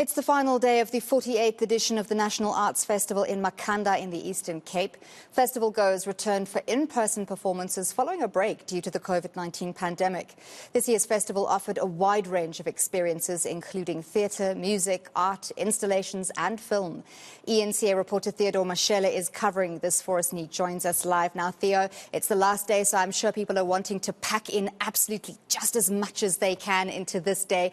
It's the final day of the 48th edition of the National Arts Festival in Makhanda in the Eastern Cape. Festival goers returned for in-person performances following a break due to the COVID-19 pandemic. This year's festival offered a wide range of experiences, including theatre, music, art, installations and film. ENCA reporter Theodore Mashele is covering this for us and he joins us live now. Theo, it's the last day, so I'm sure people are wanting to pack in absolutely just as much as they can into this day.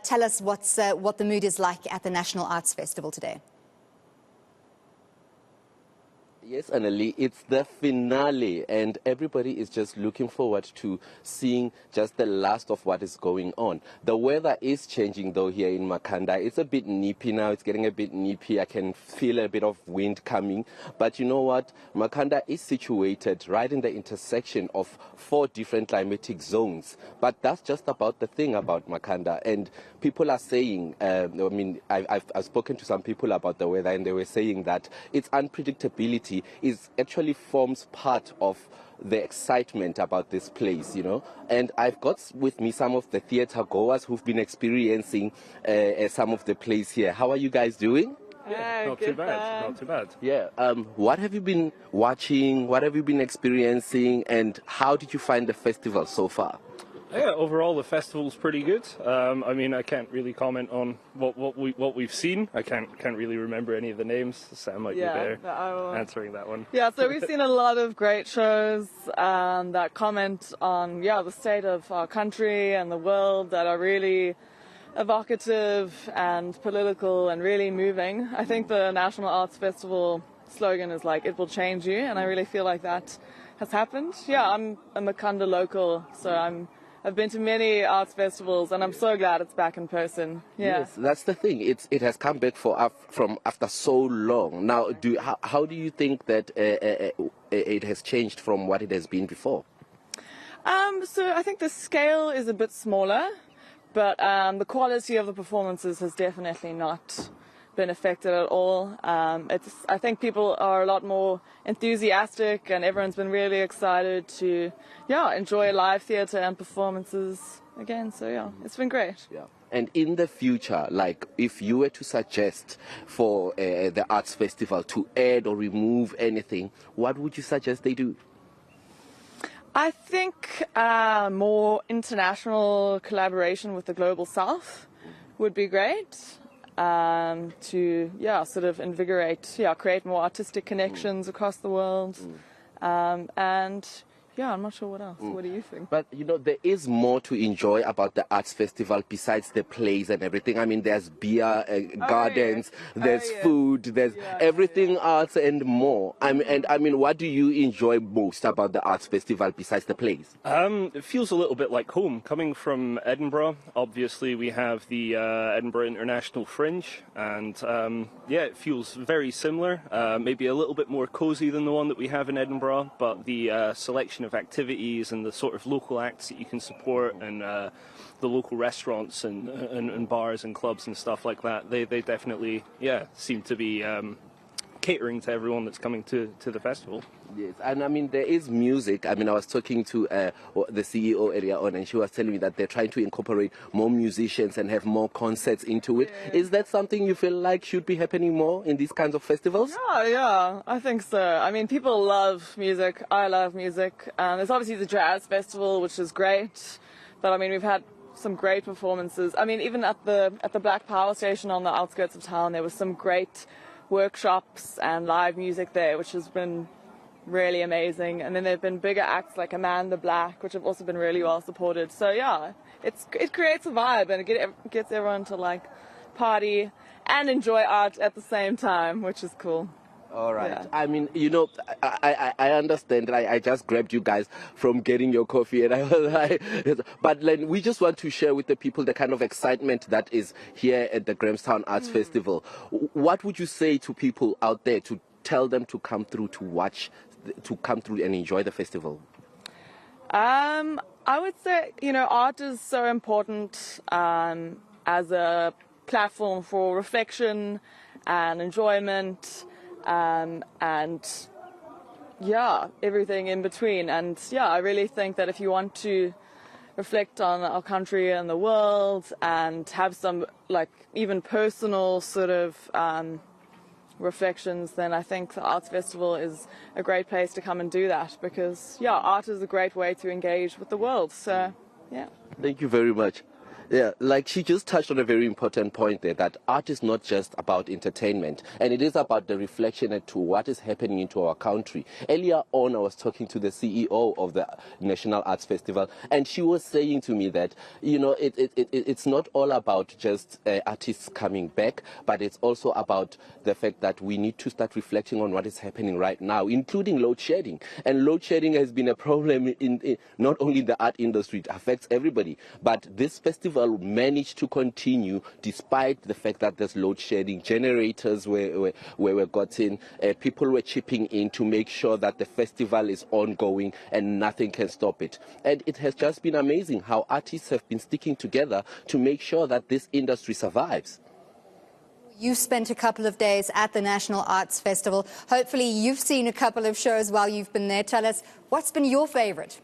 Tell us what the mood is like at the National Arts Festival today. Yes, Annalie, it's the finale and everybody is just looking forward to seeing just the last of what is going on. The weather is changing though here in Makhanda. It's a bit nippy now, it's getting a bit nippy. I can feel a bit of wind coming. But you know what? Makhanda is situated right in the intersection of 4 different climatic zones. But that's just about the thing about Makhanda. And people are saying, I've spoken to some people about the weather and they were saying that its unpredictability actually forms part of the excitement about this place, you know. And I've got with me some of the theatre goers who've been experiencing some of the plays here. How are you guys doing? Yeah, not too bad. Not too bad. Yeah. What have you been watching? What have you been experiencing? And how did you find the festival so far? Yeah, overall the festival's pretty good. I can't really comment on what we've seen. I can't really remember any of the names. Sam might be there answering that one. Yeah, so we've seen a lot of great shows that comment on the state of our country and the world that are really evocative and political and really moving. I think the National Arts Festival slogan is like, it will change you, and I really feel like that has happened. Yeah, I'm a Makhanda local, so I've been to many arts festivals, and I'm so glad it's back in person. Yeah. Yes, that's the thing. It has come back from after so long. Now, how do you think that it has changed from what it has been before? So I think the scale is a bit smaller, but the quality of the performances has definitely not been affected at all. I think people are a lot more enthusiastic and everyone's been really excited to enjoy live theatre and performances again. So it's been great. Yeah. And in the future, like if you were to suggest for the Arts Festival to add or remove anything, what would you suggest they do? I think more international collaboration with the Global South would be great. To sort of invigorate, create more artistic connections across the world, and I'm not sure what else. What do you think? But you know, there is more to enjoy about the arts festival besides the plays and everything. I mean, there's beer gardens, there's food, there's everything arts and more. I mean, what do you enjoy most about the arts festival besides the plays? It feels a little bit like home. Coming from Edinburgh, obviously we have the Edinburgh International Fringe, and it feels very similar. Maybe a little bit more cosy than the one that we have in Edinburgh, but the selection of activities and the sort of local acts that you can support and the local restaurants and bars and clubs and stuff like that, they definitely seem to be catering to everyone that's coming to the festival. Yes, and I mean, there is music. I mean, I was talking to the CEO earlier on, and she was telling me that they're trying to incorporate more musicians and have more concerts into it. Yeah. Is that something you feel like should be happening more in these kinds of festivals? Yeah, I think so. I mean, people love music. I love music. There's obviously the Jazz Festival, which is great, but I mean, we've had some great performances. I mean, even at the Black Power Station on the outskirts of town, there was some great workshops and live music there, which has been really amazing. And then there have been bigger acts like Amanda Black, which have also been really well supported. So it creates a vibe and it gets everyone to like party and enjoy art at the same time, which is cool. All right. Yeah. I mean, you know, I understand. I just grabbed you guys from getting your coffee, and I was like, but then we just want to share with the people the kind of excitement that is here at the Grahamstown Arts Festival. What would you say to people out there to tell them to come through to watch, to come through and enjoy the festival? I would say, art is so important as a platform for reflection and enjoyment. Everything in between. And I really think that if you want to reflect on our country and the world and have some like even personal sort of reflections, then I think the Arts Festival is a great place to come and do that, because yeah, art is a great way to engage with the world. So yeah. Thank you very much. Yeah, like she just touched on a very important point there, that art is not just about entertainment, and it is about the reflection into what is happening into our country. Earlier on, I was talking to the CEO of the National Arts Festival, and she was saying to me that, you know, it's not all about just artists coming back, but it's also about the fact that we need to start reflecting on what is happening right now, including load shedding. And load shedding has been a problem in not only the art industry, it affects everybody, but this festival managed to continue despite the fact that there's load shedding. Generators were gotten, people were chipping in to make sure that the festival is ongoing and nothing can stop it. And it has just been amazing how artists have been sticking together to make sure that this industry survives. You spent a couple of days at the National Arts Festival. Hopefully you've seen a couple of shows while you've been there. Tell us, what's been your favorite?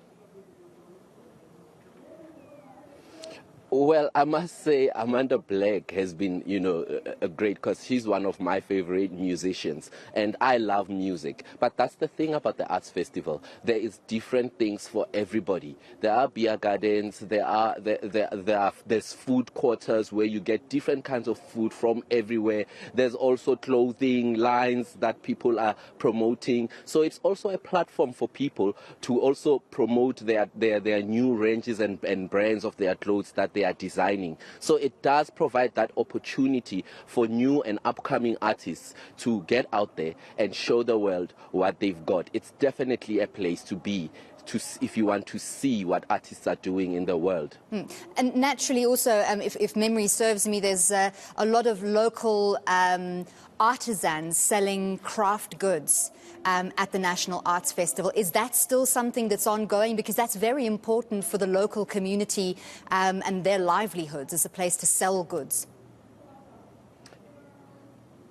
Well, I must say Amanda Black has been, you know, a great, because she's one of my favorite musicians, and I love music. But that's the thing about the Arts Festival. There is different things for everybody. There are beer gardens, there's food quarters where you get different kinds of food from everywhere. There's also clothing lines that people are promoting. So it's also a platform for people to also promote their new ranges and brands of their clothes that they are designing. So it does provide that opportunity for new and upcoming artists to get out there and show the world what they've got. It's definitely a place to be, if you want to see what artists are doing in the world. And naturally also, if memory serves me, there's a lot of local artisans selling craft goods at the National Arts Festival. Is that still something that's ongoing? Because that's very important for the local community and their livelihoods as a place to sell goods.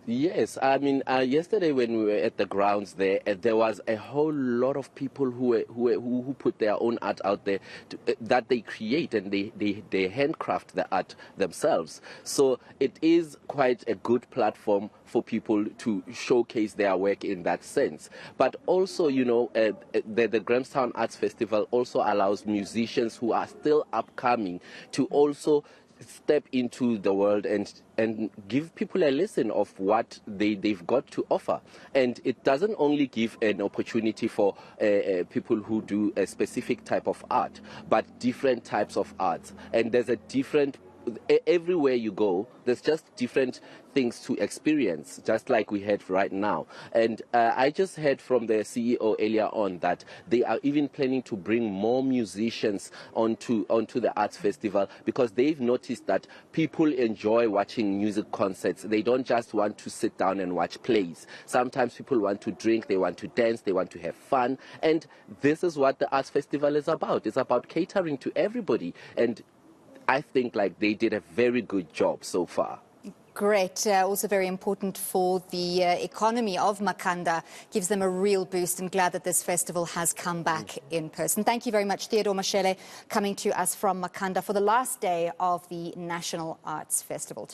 Yes, I mean, yesterday when we were at the grounds there was a whole lot of people who put their own art out there that they create, and they handcraft the art themselves. So it is quite a good platform for people to showcase their work in that sense. But also, you know, the Grahamstown Arts Festival also allows musicians who are still upcoming to also step into the world and give people a listen of what they've got to offer. And it doesn't only give an opportunity for people who do a specific type of art, but different types of art. And there's a different, everywhere you go, there's just different things to experience, just like we had right now. And I just heard from the CEO earlier on that they are even planning to bring more musicians onto the Arts Festival, because they've noticed that people enjoy watching music concerts. They don't just want to sit down and watch plays. Sometimes people want to drink, they want to dance, they want to have fun. And this is what the Arts Festival is about. It's about catering to everybody. And I think like they did a very good job so far. Great. Also very important for the economy of Makhanda. Gives them a real boost, and glad that this festival has come back in person. Thank you very much, Theodore Mashele, coming to us from Makhanda for the last day of the National Arts Festival.